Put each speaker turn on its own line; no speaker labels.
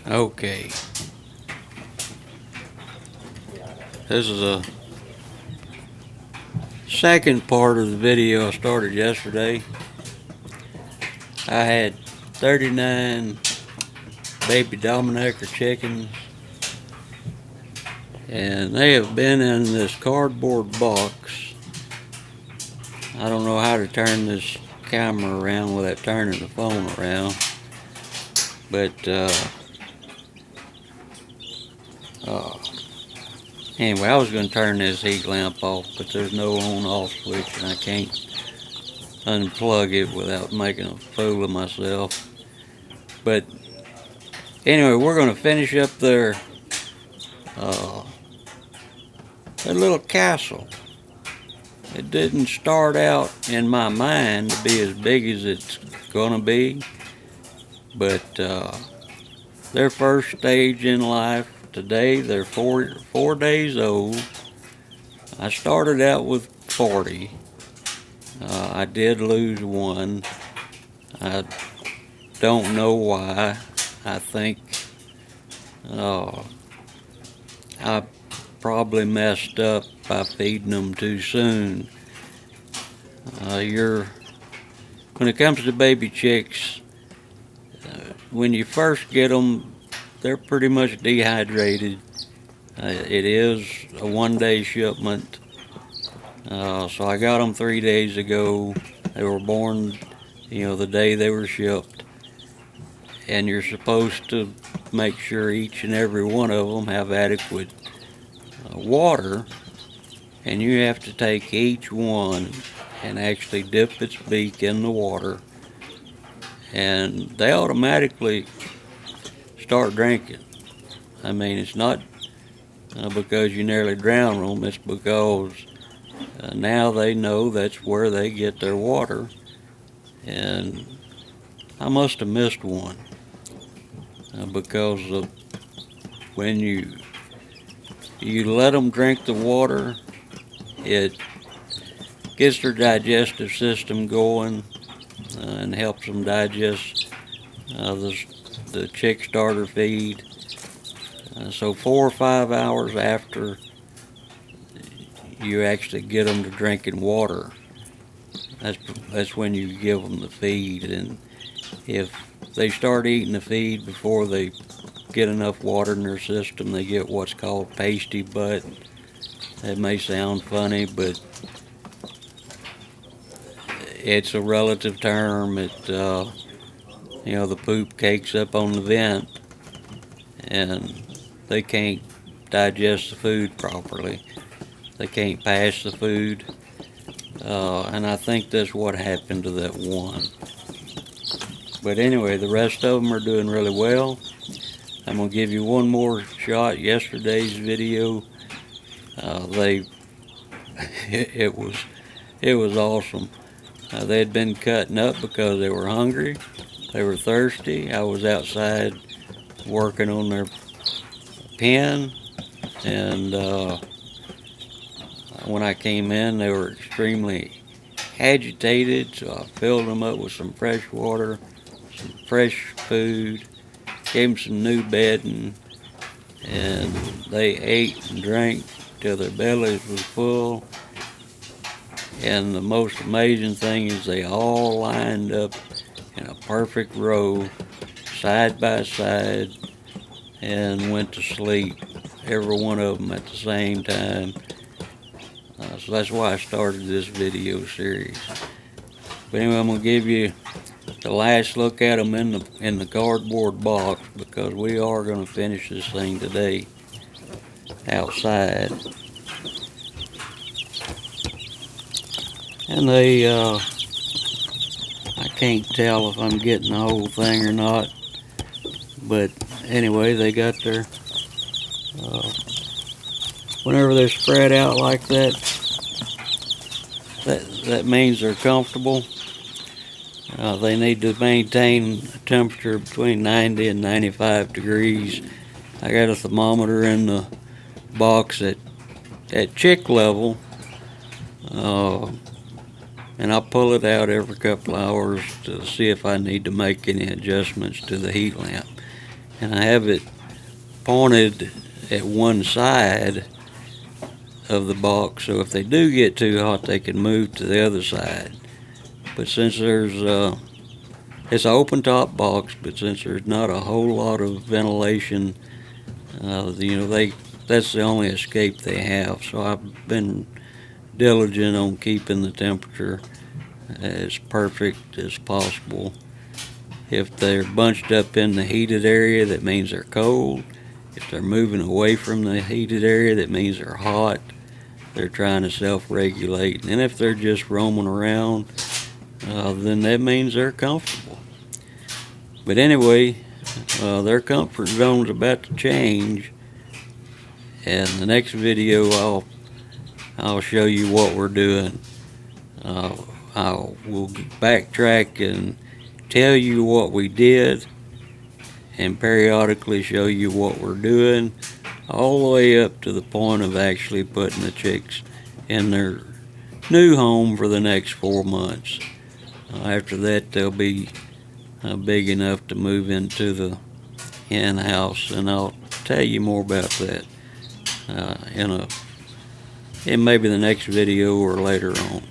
Okay, this is a second part of the video I started yesterday. I had 39 baby Dominica chickens, and they have been in this cardboard box. I don't know how to turn this camera around without turning the phone around, but anyway, I was going to turn this heat lamp off, but there's no on-off switch, and I can't unplug it without making a fool of myself. But anyway, we're going to finish up their little castle. It didn't start out in my mind to be as big as it's going to be, but their first stage in life today, they're four days old. I started out with 40. I did lose one. I don't know why. I think I probably messed up by feeding them too soon. When it comes to baby chicks, when you first get them, they're pretty much dehydrated. It is a one-day shipment. So I got them 3 days ago. They were born, the day they were shipped. And you're supposed to make sure each and every one of them have adequate water. And you have to take each one and actually dip its beak in the water. And they automatically start drinking. I mean, it's not because you nearly drown them, it's because now they know that's where they get their water. And I must have missed one because when you let them drink the water, it gets their digestive system going and helps them digest the chick starter feed. So 4 or 5 hours after you actually get them to drinking water, that's when you give them the feed. And if they start eating the feed before they get enough water in their system, they get what's called pasty butt. It may sound funny, but it's a relative term. The poop cakes up on the vent, and they can't digest the food properly. They can't pass the food, and I think that's what happened to that one. But anyway, the rest of them are doing really well. I'm gonna give you one more shot. Yesterday's video, it was awesome. They had been cutting up because they were hungry, they were thirsty. I was outside working on their pen, and when I came in, they were extremely agitated, so I filled them up with some fresh water, some fresh food, gave them some new bedding, and they ate and drank till their bellies was full. And the most amazing thing is they all lined up in a perfect row, side by side, and went to sleep, every one of them at the same time. So that's why I started this video series. But anyway, I'm going to give you the last look at them in the cardboard box, because we are going to finish this thing today outside. And I can't tell if I'm getting the whole thing or not, but anyway, they got their, whenever they're spread out like that, that means they're comfortable. They need to maintain a temperature between 90 and 95 degrees. I got a thermometer in the box at chick level, and I'll pull it out every couple hours to see if I need to make any adjustments to the heat lamp. and I have it pointed at one side of the box, so if they do get too hot they can move to the other side. But since there's it's an open top box, but since there's not a whole lot of ventilation, that's the only escape they have. So I've been diligent on keeping the temperature as perfect as possible. If they're bunched up in the heated area, that means they're cold. If they're moving away from the heated area, that means they're hot. They're trying to self-regulate. And if they're just roaming around, then that means they're comfortable. But anyway, their comfort zone's about to change. And the next video, I'll show you what we're doing. We'll backtrack and tell you what we did, and periodically show you what we're doing, all the way up to the point of actually putting the chicks in their new home for the next 4 months. After that, they'll be big enough to move into the hen house, and I'll tell you more about that in maybe the next video or later on.